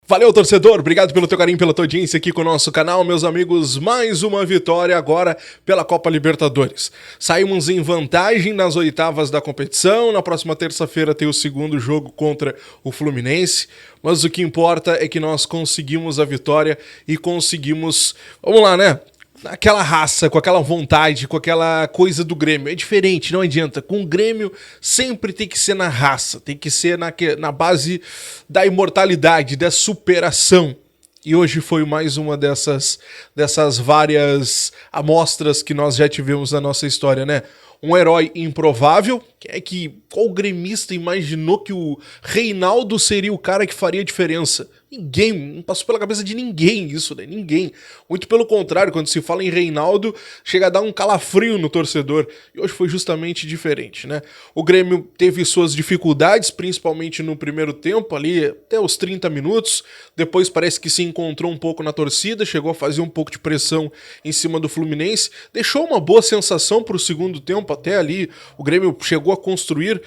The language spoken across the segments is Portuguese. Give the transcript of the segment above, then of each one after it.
Valeu, torcedor, obrigado pelo teu carinho, pela tua audiência aqui com o nosso canal, meus amigos, mais uma vitória agora pela Copa Libertadores. Saímos em vantagem nas oitavas da competição, na próxima terça-feira tem o segundo jogo contra o Fluminense, mas o que importa é que nós conseguimos a vitória e conseguimos, vamos lá, né? Aquela raça, com aquela vontade, com aquela coisa do Grêmio. É diferente, não adianta. Com o Grêmio sempre tem que ser na raça, tem que ser na base da imortalidade, da superação. E hoje foi mais uma dessas várias amostras que nós já tivemos na nossa história, né? Um herói improvável, qual gremista imaginou que o Reinaldo seria o cara que faria diferença? Ninguém, não passou pela cabeça de ninguém isso, né? Ninguém. Muito pelo contrário, quando se fala em Reinaldo, chega a dar um calafrio no torcedor. E hoje foi justamente diferente, né? O Grêmio teve suas dificuldades, principalmente no primeiro tempo, ali até os 30 minutos. Depois parece que se encontrou um pouco na torcida, chegou a fazer um pouco de pressão em cima do Fluminense. Deixou uma boa sensação para o segundo tempo, até ali o Grêmio chegou a construir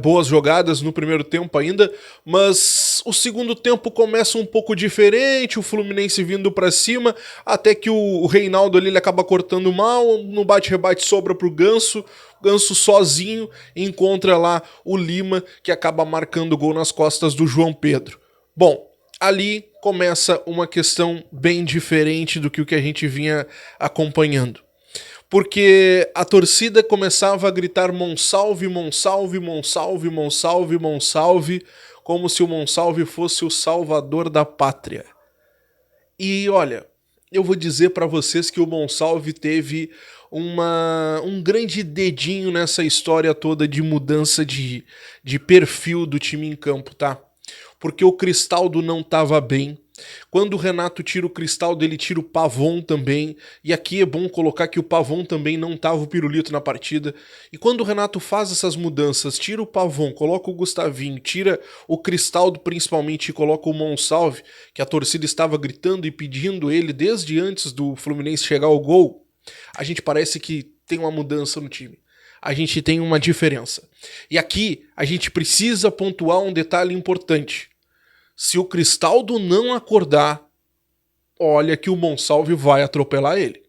boas jogadas no primeiro tempo ainda, mas o segundo tempo começa um pouco diferente, o Fluminense vindo para cima, até que o Reinaldo ali ele acaba cortando mal, no bate-rebate sobra pro Ganso, Ganso sozinho encontra lá o Lima, que acaba marcando o gol nas costas do João Pedro. Bom, ali começa uma questão bem diferente do que o que a gente vinha acompanhando. Porque a torcida começava a gritar Monsalve, Monsalve, Monsalve, Monsalve, Monsalve, como se o Monsalve fosse o salvador da pátria. E olha, eu vou dizer para vocês que o Monsalve teve um grande dedinho nessa história toda de mudança de perfil do time em campo, tá? Porque o Cristaldo não estava bem. Quando o Renato tira o Cristaldo, ele tira o Pavon também. E aqui é bom colocar que o Pavon também não tava o pirulito na partida. E quando o Renato faz essas mudanças, tira o Pavon, coloca o Gustavinho, tira o Cristaldo principalmente e coloca o Monsalve, que a torcida estava gritando e pedindo ele desde antes do Fluminense chegar ao gol, a gente parece que tem uma mudança no time. A gente tem uma diferença. E aqui a gente precisa pontuar um detalhe importante. Se o Cristaldo não acordar, olha que o Monsalve vai atropelar ele.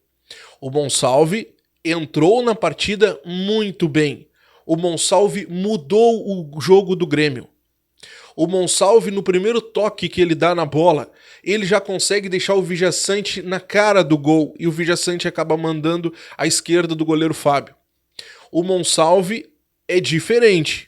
O Monsalve entrou na partida muito bem. O Monsalve mudou o jogo do Grêmio. O Monsalve, no primeiro toque que ele dá na bola, ele já consegue deixar o Vijaçante na cara do gol e o Vijaçante acaba mandando à esquerda do goleiro Fábio. O Monsalve é diferente.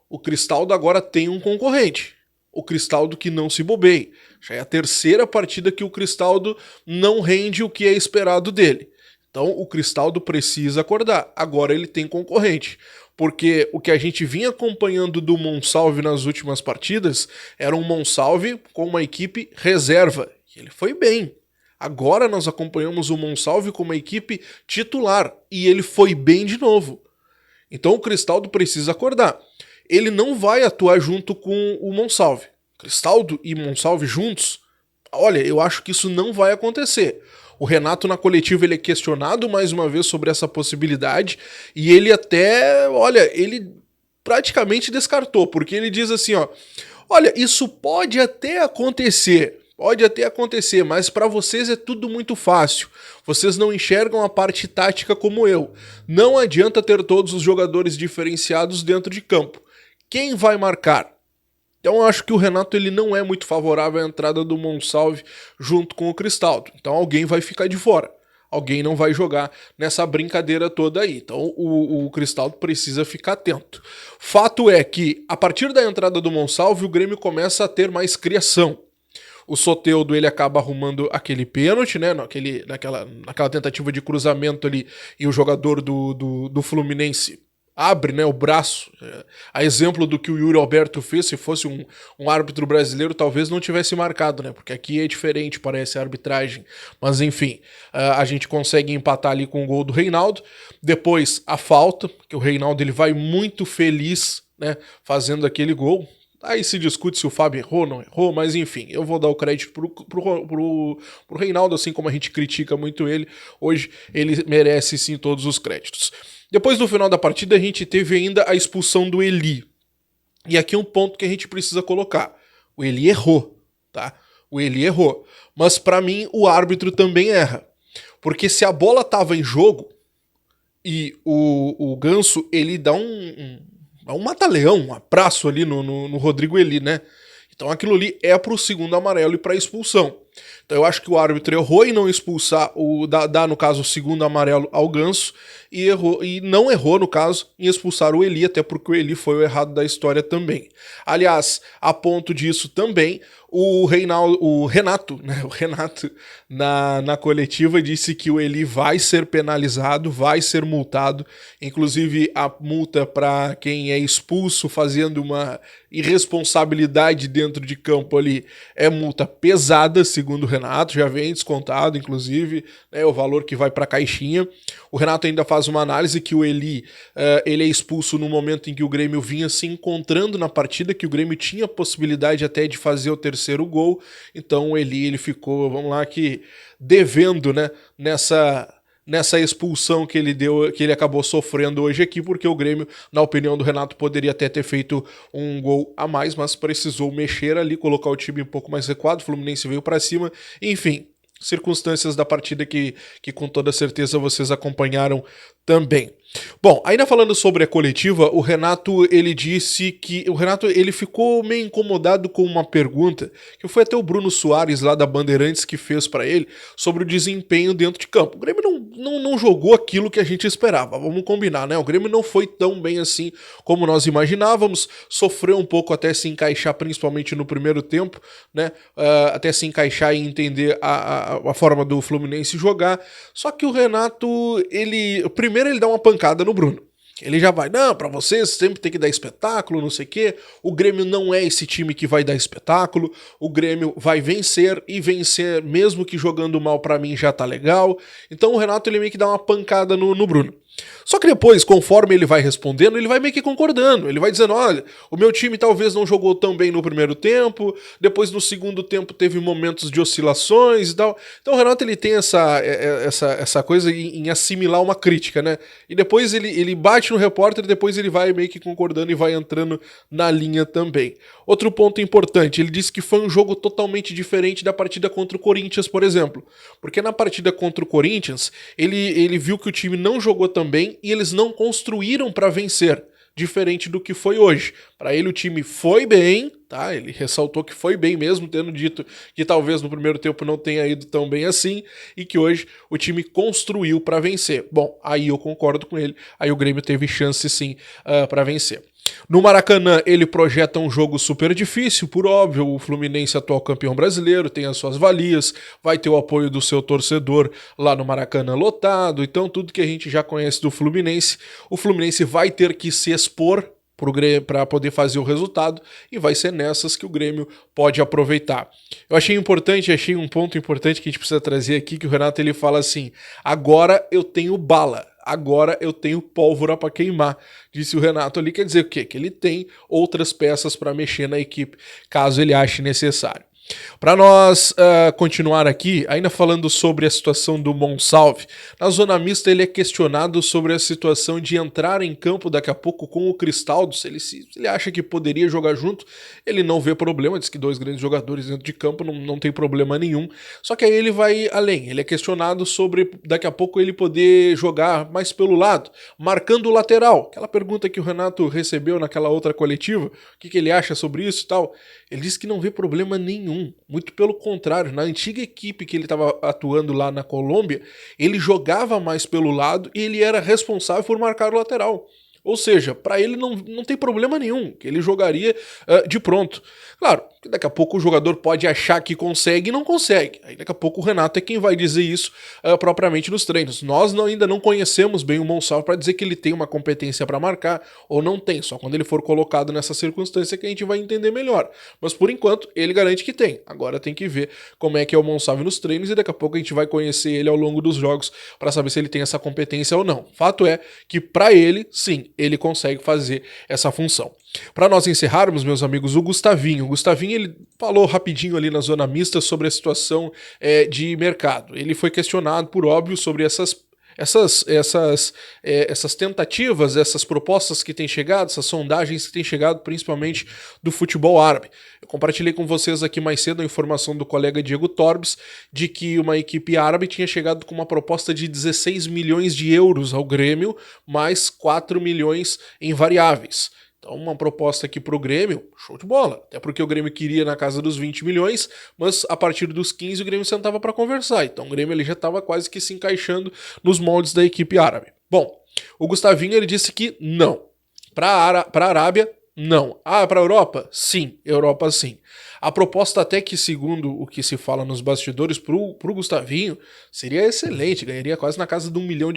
O Cristaldo agora tem um concorrente. O Cristaldo que não se bobeie. Já é a terceira partida que o Cristaldo não rende o que é esperado dele. Então o Cristaldo precisa acordar. Agora ele tem concorrente. Porque o que a gente vinha acompanhando do Monsalve nas últimas partidas era um Monsalve com uma equipe reserva. E ele foi bem. Agora nós acompanhamos o Monsalve com uma equipe titular. E ele foi bem de novo. Então o Cristaldo precisa acordar. Ele não vai atuar junto com o Monsalve. Cristaldo e Monsalve juntos? Olha, eu acho que isso não vai acontecer. O Renato na coletiva ele é questionado mais uma vez sobre essa possibilidade e ele até, olha, ele praticamente descartou, porque ele diz assim, ó, olha, isso pode até acontecer, mas para vocês é tudo muito fácil. Vocês não enxergam a parte tática como eu. Não adianta ter todos os jogadores diferenciados dentro de campo. Quem vai marcar? Então eu acho que o Renato ele não é muito favorável à entrada do Monsalve junto com o Cristaldo. Então alguém vai ficar de fora. Alguém não vai jogar nessa brincadeira toda aí. Então o Cristaldo precisa ficar atento. Fato é que, a partir da entrada do Monsalve, o Grêmio começa a ter mais criação. O Soteldo ele acaba arrumando aquele pênalti, né? Naquela tentativa de cruzamento ali, e o jogador do Fluminense abre, né, o braço, a exemplo do que o Yuri Alberto fez. Se fosse um árbitro brasileiro, talvez não tivesse marcado, né, porque aqui é diferente, parece a arbitragem, mas enfim, a gente consegue empatar ali com o gol do Reinaldo. Depois a falta, que o Reinaldo ele vai muito feliz, né, fazendo aquele gol. Aí se discute se o Fábio errou ou não errou, mas enfim, eu vou dar o crédito pro Reinaldo, assim como a gente critica muito ele, hoje ele merece sim todos os créditos. Depois, no final da partida, a gente teve ainda a expulsão do Eli. E aqui é um ponto que a gente precisa colocar. O Eli errou. tá? O Eli errou. Mas pra mim o árbitro também erra. Porque se a bola tava em jogo e o Ganso, ele dá um mata-leão, um abraço ali no Rodrigo Eli, né? Então aquilo ali é pro segundo amarelo e pra expulsão. Então eu acho que o árbitro errou em não expulsar, dar no caso o segundo amarelo ao Ganso, e não errou no caso em expulsar o Eli, até porque o Eli foi o errado da história também. Aliás, a ponto disso também, o Renato, né, na coletiva disse que o Eli vai ser penalizado, vai ser multado, inclusive a multa para quem é expulso fazendo uma irresponsabilidade dentro de campo ali é multa pesada, segundo o Renato, já vem descontado, inclusive, né, o valor que vai para a caixinha. O Renato ainda faz uma análise que o Eli ele é expulso no momento em que o Grêmio vinha se encontrando na partida, que o Grêmio tinha possibilidade até de fazer o terceiro gol, então o Eli ele ficou, vamos lá, que devendo, né, nessa expulsão que ele deu, que ele acabou sofrendo hoje aqui, porque o Grêmio, na opinião do Renato, poderia até ter feito um gol a mais, mas precisou mexer ali, colocar o time um pouco mais recuado, o Fluminense veio para cima, enfim, circunstâncias da partida que com toda certeza vocês acompanharam também. Bom, ainda falando sobre a coletiva, o Renato ele disse que ele ficou meio incomodado com uma pergunta que foi até o Bruno Soares lá da Bandeirantes que fez para ele sobre o desempenho dentro de campo. O Grêmio não jogou aquilo que a gente esperava, vamos combinar, né? O Grêmio não foi tão bem assim como nós imaginávamos, sofreu um pouco até se encaixar, principalmente no primeiro tempo, né? Até se encaixar e entender a forma do Fluminense jogar. Só que o Renato, primeiro ele dá uma pancada no Bruno. Ele já vai, não, pra vocês sempre tem que dar espetáculo, não sei o quê. O Grêmio não é esse time que vai dar espetáculo. O Grêmio vai vencer e vencer, mesmo que jogando mal pra mim já tá legal. Então o Renato ele meio que dá uma pancada no Bruno. Só que depois, conforme ele vai respondendo, ele vai meio que concordando. Ele vai dizendo, olha, o meu time talvez não jogou tão bem no primeiro tempo, depois no segundo tempo teve momentos de oscilações e tal. Então o Renato ele tem essa coisa em assimilar uma crítica, né? E depois ele bate no repórter e depois ele vai meio que concordando e vai entrando na linha também. Outro ponto importante, ele disse que foi um jogo totalmente diferente da partida contra o Corinthians, por exemplo. Porque na partida contra o Corinthians, ele viu que o time não jogou tão bem e eles não construíram para vencer, diferente do que foi hoje. Para ele o time foi bem, tá? Ele ressaltou que foi bem mesmo, tendo dito que talvez no primeiro tempo não tenha ido tão bem assim e que hoje o time construiu para vencer. Bom, aí eu concordo com ele, aí o Grêmio teve chance sim para vencer. No Maracanã, ele projeta um jogo super difícil, por óbvio, o Fluminense atual campeão brasileiro, tem as suas valias, vai ter o apoio do seu torcedor lá no Maracanã lotado, então tudo que a gente já conhece do Fluminense, o Fluminense vai ter que se expor para poder fazer o resultado, e vai ser nessas que o Grêmio pode aproveitar. Eu achei um ponto importante que a gente precisa trazer aqui, que o Renato ele fala assim, agora eu tenho bala. Agora eu tenho pólvora para queimar, disse o Renato ali. Quer dizer o quê? Que ele tem outras peças para mexer na equipe, caso ele ache necessário. Para nós continuar aqui, ainda falando sobre a situação do Monsalve, na zona mista ele é questionado sobre a situação de entrar em campo daqui a pouco com o Cristaldo, se ele acha que poderia jogar junto, ele não vê problema, diz que dois grandes jogadores dentro de campo não tem problema nenhum, só que aí ele vai além, ele é questionado sobre daqui a pouco ele poder jogar mais pelo lado, marcando o lateral, aquela pergunta que o Renato recebeu naquela outra coletiva, o que ele acha sobre isso e tal, ele disse que não vê problema nenhum. Muito pelo contrário, na antiga equipe que ele estava atuando lá na Colômbia, ele jogava mais pelo lado e ele era responsável por marcar o lateral. Ou seja, para ele não tem problema nenhum, que ele jogaria de pronto. Claro, daqui a pouco o jogador pode achar que consegue e não consegue. Aí daqui a pouco o Renato é quem vai dizer isso propriamente nos treinos. Nós ainda não conhecemos bem o Monsalve para dizer que ele tem uma competência para marcar ou não tem. Só quando ele for colocado nessa circunstância que a gente vai entender melhor. Mas por enquanto ele garante que tem. Agora tem que ver como é que é o Monsalve nos treinos e daqui a pouco a gente vai conhecer ele ao longo dos jogos para saber se ele tem essa competência ou não. Fato é que para ele, sim, ele consegue fazer essa função. Para nós encerrarmos, meus amigos, o Gustavinho. O Gustavinho ele falou rapidinho ali na zona mista sobre a situação de mercado. Ele foi questionado, por óbvio, sobre Essas tentativas, essas propostas que têm chegado, essas sondagens que têm chegado principalmente do futebol árabe. Eu compartilhei com vocês aqui mais cedo a informação do colega Diego Torbes de que uma equipe árabe tinha chegado com uma proposta de 16 milhões de euros ao Grêmio, mais 4 milhões em variáveis. Então, uma proposta aqui pro Grêmio, show de bola. Até porque o Grêmio queria na casa dos 20 milhões, mas a partir dos 15 o Grêmio sentava para conversar. Então, o Grêmio ele já estava quase que se encaixando nos moldes da equipe árabe. Bom, o Gustavinho ele disse que não. Para a Arábia, não. Ah, para a Europa? Sim, Europa sim. A proposta até que, segundo o que se fala nos bastidores, pro Gustavinho, seria excelente, ganharia quase na casa de R$1 milhão,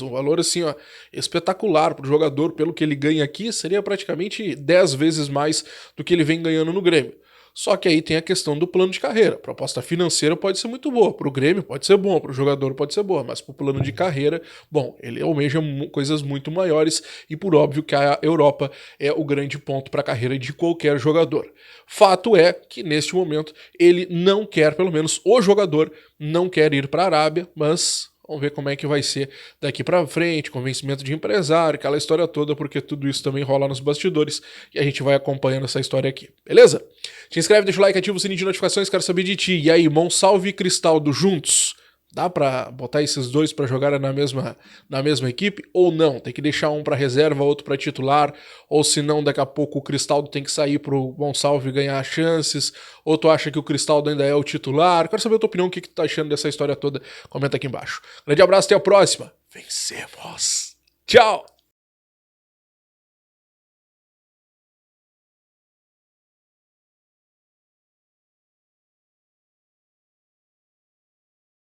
um valor assim, ó, espetacular pro jogador, pelo que ele ganha aqui, seria praticamente 10 vezes mais do que ele vem ganhando no Grêmio. Só que aí tem a questão do plano de carreira. A proposta financeira pode ser muito boa, pro Grêmio pode ser bom, pro jogador pode ser boa, mas pro plano de carreira, bom, ele almeja coisas muito maiores e por óbvio que a Europa é o grande ponto para a carreira de qualquer jogador. Fato é que neste momento ele não quer, pelo menos o jogador não quer ir para a Arábia, mas vamos ver como é que vai ser daqui pra frente, convencimento de empresário, aquela história toda, porque tudo isso também rola nos bastidores e a gente vai acompanhando essa história aqui, beleza? Te inscreve, deixa o like, ativa o sininho de notificações, quero saber de ti. E aí, Monsalve e Cristaldo juntos? Dá pra botar esses dois pra jogar na mesma equipe ou não? Tem que deixar um pra reserva, outro pra titular, ou se não, daqui a pouco o Cristaldo tem que sair pro Monsalve ganhar chances, ou tu acha que o Cristaldo ainda é o titular? Quero saber a tua opinião, o que tu tá achando dessa história toda, comenta aqui embaixo. Grande abraço, até a próxima. Vencemos! Tchau!